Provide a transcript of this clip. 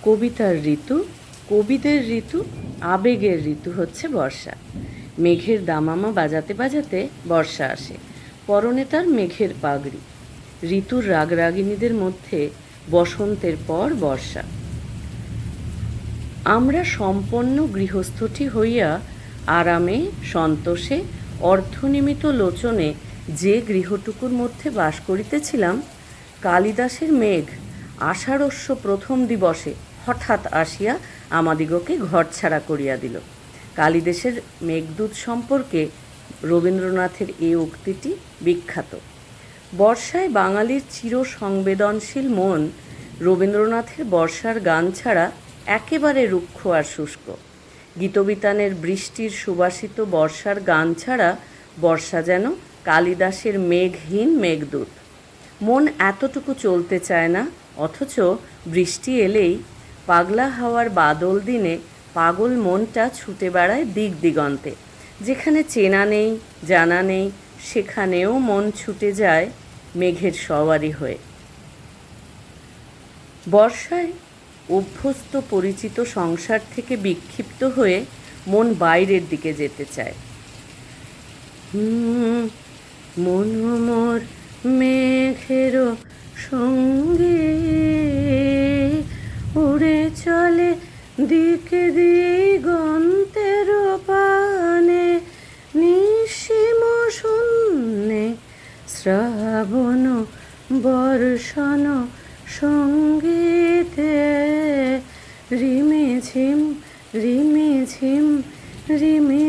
কবিতার ঋতু, কবিদের ঋতু, আবেগের ঋতু হচ্ছে বর্ষা। মেঘের দামামা বাজাতে বাজাতে বর্ষা আসে, পরনে তার মেঘের পাগড়ি। ঋতুর রাগরাগিণীদের মধ্যে বসন্তের পর বর্ষা। আমরা সম্পন্ন গৃহস্থটি হইয়া আরামে সন্তোষে অর্থনিমিত লোচনে যে গৃহটুকুর মধ্যে বাস করিতেছিলাম, কালিদাসের মেঘ আষাঢ়স্য প্রথম দিবসে হঠাৎ আসিয়া আমাদিগকে ঘরছাড়া করিয়া দিল। কালিদাসের মেঘদূত সম্পর্কে রবীন্দ্রনাথের এই উক্তিটি বিখ্যাত। বর্ষায় বাঙালির চির সংবেদনশীল মন রবীন্দ্রনাথের বর্ষার গান ছাড়া একেবারে রুক্ষ আর শুষ্ক। গীতবিতানের বৃষ্টির সুবাসিত বর্ষার গান ছাড়া বর্ষা যেন কালিদাসের মেঘহীন মেঘদূত। মন এতটুকু চলতে চায় না, অথচ বৃষ্টি এলেই পাগলা হাওয়ার বাদল দিনে পাগল মনটা ছুটে বেড়ায় দিক দিগন্তে। যেখানে চেনা নেই জানা নেই, সেখানেও মন ছুটে যায় মেঘের সওয়ারি হয়ে। বর্ষায় অভ্যস্ত পরিচিত সংসার থেকে বিক্ষিপ্ত হয়ে মন বাইরের দিকে যেতে চায়। মন মোর মেঘের সঙ্গে উড়ে চলে দিকে দিগন্তের পানে, নিঃসীম শূন্যে শ্রাবণ বর্ষণ সঙ্গীতে রিমিঝিম রিমিঝিম রিমি